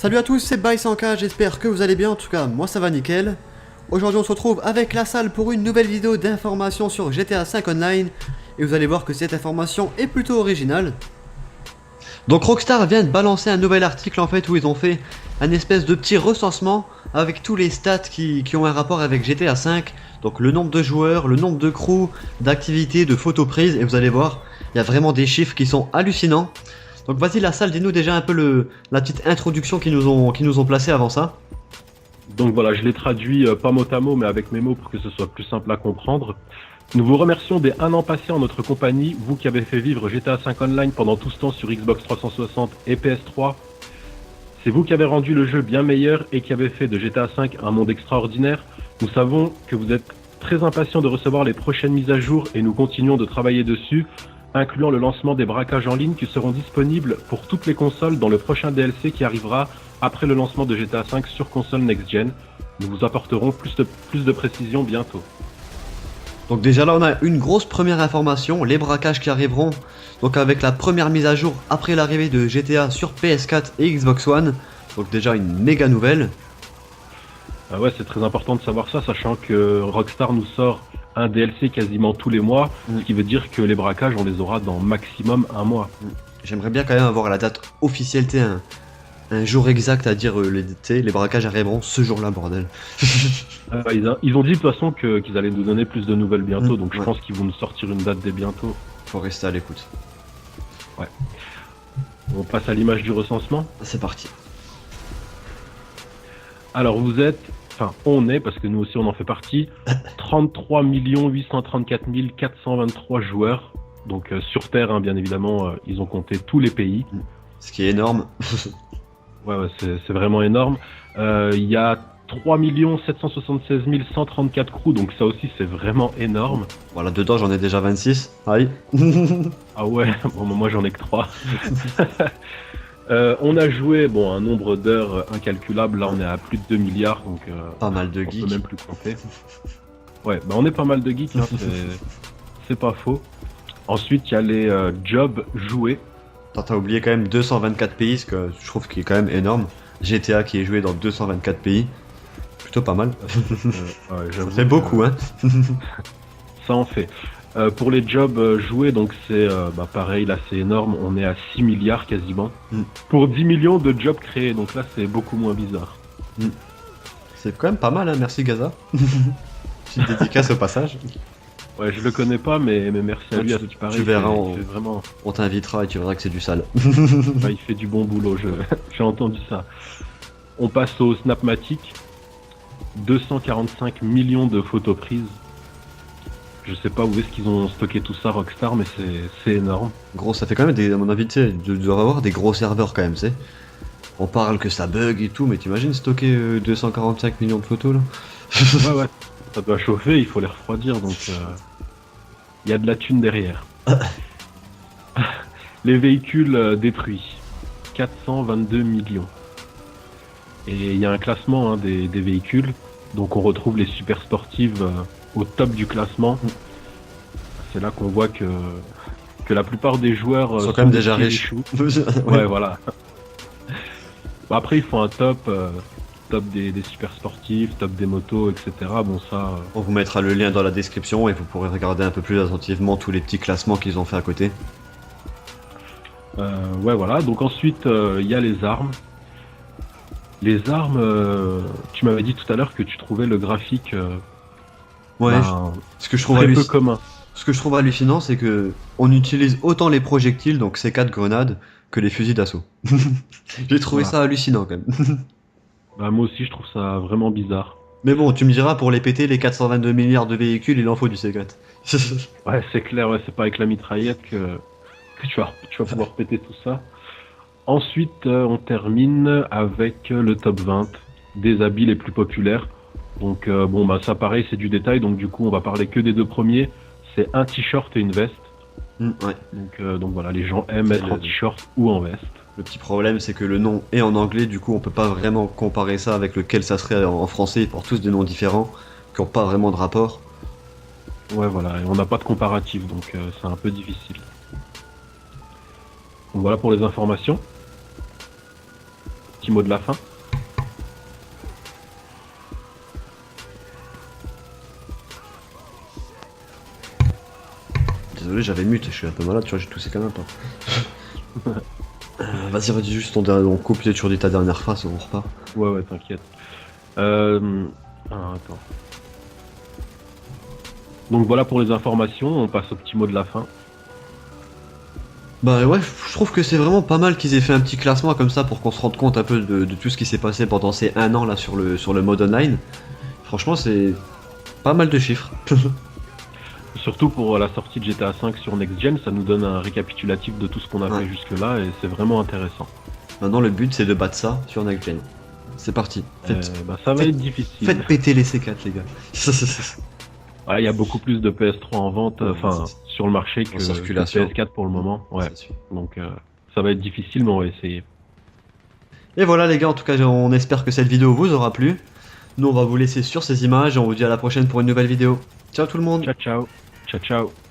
Salut à tous, c'est By100K, j'espère que vous allez bien, en tout cas moi ça va nickel. Aujourd'hui on se retrouve avec la salle pour une nouvelle vidéo d'information sur GTA 5 Online. Et vous allez voir que cette information est plutôt originale. Donc Rockstar vient de balancer un nouvel article en fait où ils ont fait un espèce de petit recensement avec tous les stats qui ont un rapport avec GTA 5. Donc le nombre de joueurs, le nombre de crews, d'activités, de photos prises, et vous allez voir, il y a vraiment des chiffres qui sont hallucinants. Donc vas-y la salle, dis-nous déjà un peu la petite introduction qu'ils nous ont placé avant ça. Donc voilà, je l'ai traduit pas mot à mot, mais avec mes mots pour que ce soit plus simple à comprendre. Nous vous remercions des 1 an passés en notre compagnie, vous qui avez fait vivre GTA 5 Online pendant tout ce temps sur Xbox 360 et PS3. C'est vous qui avez rendu le jeu bien meilleur et qui avez fait de GTA 5 un monde extraordinaire. Nous savons que vous êtes très impatients de recevoir les prochaines mises à jour et nous continuons de travailler dessus, incluant le lancement des braquages en ligne qui seront disponibles pour toutes les consoles dans le prochain DLC qui arrivera après le lancement de GTA 5 sur console next-gen. Nous vous apporterons plus de précision bientôt. Donc déjà là on a une grosse première information, les braquages qui arriveront donc avec la première mise à jour après l'arrivée de GTA sur PS4 et Xbox One. Donc déjà une méga nouvelle. Ah ouais, c'est très important de savoir ça, sachant que Rockstar nous sort un DLC quasiment tous les mois, ce qui veut dire que les braquages on les aura dans maximum un mois. J'aimerais bien quand même avoir la date officielle, un jour exact à dire les braquages arriveront ce jour-là, bordel. Ils ont dit de toute façon qu'ils allaient nous donner plus de nouvelles bientôt, donc je ouais. pense qu'ils vont nous sortir une date dès bientôt. Faut rester à l'écoute. Ouais. On passe à l'image du recensement. C'est parti. Alors on est, parce que nous aussi on en fait partie, 33 834 423 joueurs. Donc sur Terre, hein, bien évidemment, ils ont compté tous les pays. Ce qui est énorme. Ouais, c'est vraiment énorme. Il y a 3 776 134 crews, donc ça aussi c'est vraiment énorme. Voilà, dedans j'en ai déjà 26. Aïe. Ah ouais, bon, moi j'en ai que 3. On a joué un nombre d'heures incalculable, là on est à plus de 2 milliards, donc pas mal de on geeks. peut même plus compter. Ouais, on est pas mal de geeks, hein, c'est pas faux. Ensuite il y a les jobs joués. T'as oublié quand même 224 pays, ce que je trouve qui est quand même énorme. GTA qui est joué dans 224 pays. Plutôt pas mal. Ouais, ça fait beaucoup, hein. Ça en fait. Pour les jobs joués, donc c'est pareil, là c'est énorme, on est à 6 milliards quasiment. Pour 10 millions de jobs créés, donc là c'est beaucoup moins bizarre. C'est quand même pas mal, hein, merci Gaza. Petite dédicace au passage. Ouais, je le connais pas, mais merci à lui, à ce qui paraît. Tu verras, vraiment... on t'invitera et tu verras que c'est du sale. Il fait du bon boulot, j'ai entendu ça. On passe au Snapmatic. 245 millions de photos prises. Je sais pas où est-ce qu'ils ont stocké tout ça, Rockstar, mais c'est énorme. Gros, ça fait quand même à mon avis, tu sais, doivent avoir des gros serveurs quand même, tu sais. On parle que ça bug et tout, mais t'imagines stocker 245 millions de photos là. Ouais, ça doit chauffer, il faut les refroidir, donc il y a de la thune derrière. Les véhicules détruits, 422 millions. Et il y a un classement des véhicules, donc on retrouve les super sportives au top du classement. C'est là qu'on voit que la plupart des joueurs sont quand même déjà riches. Ouais, voilà. Après, ils font un top des super sportifs, top des motos, etc. Bon, ça. On vous mettra le lien dans la description et vous pourrez regarder un peu plus attentivement tous les petits classements qu'ils ont fait à côté. Ouais, voilà. Donc ensuite, il y a les armes. Les armes, tu m'avais dit tout à l'heure que tu trouvais le graphique ce que je trouve très peu commun. Ce que je trouve hallucinant, c'est que on utilise autant les projectiles, donc ces 4 grenades, que les fusils d'assaut. J'ai trouvé ça hallucinant quand même. Moi aussi, je trouve ça vraiment bizarre. Mais bon, tu me diras, pour les péter, les 422 milliards de véhicules, il en faut du C4. Ouais, c'est clair, ouais, c'est pas avec la mitraillette que tu vas pouvoir péter tout ça. Ensuite, on termine avec le top 20 des habits les plus populaires. Donc ça pareil, c'est du détail, donc du coup on va parler que des deux premiers. C'est un t-shirt et une veste. Ouais. Donc voilà, les gens aiment être en t-shirt ou en veste. Le petit problème, c'est que le nom est en anglais, du coup on peut pas vraiment comparer ça avec lequel ça serait en français. Ils portent tous des noms différents, qui ont pas vraiment de rapport. Ouais, voilà, et on n'a pas de comparatif, donc c'est un peu difficile. Donc voilà pour les informations. petit mot de la fin. Désolé, j'avais mute, je suis un peu malade, tu vois, j'ai toussé quand même pas. Vas-y, redis juste on coupe, tu redis ta dernière phrase, on repart. Ouais, t'inquiète. Attends. Donc voilà pour les informations, on passe au petit mot de la fin. Bah ouais, je trouve que c'est vraiment pas mal qu'ils aient fait un petit classement comme ça pour qu'on se rende compte un peu de tout ce qui s'est passé pendant ces 1 an là sur le mode online. Franchement, c'est pas mal de chiffres. Surtout pour la sortie de GTA V sur Next Gen, ça nous donne un récapitulatif de tout ce qu'on a fait jusque-là et c'est vraiment intéressant. Maintenant, le but c'est de battre ça sur Next Gen. C'est parti. Ça va être difficile. Faites péter les C4, les gars. Il y a beaucoup plus de PS3 en vente, sur le marché que PS4 pour le moment. Ouais. Donc ça va être difficile, mais on va essayer. Et voilà les gars, en tout cas on espère que cette vidéo vous aura plu. Nous on va vous laisser sur ces images et on vous dit à la prochaine pour une nouvelle vidéo. Ciao tout le monde. Ciao ciao. Ciao ciao.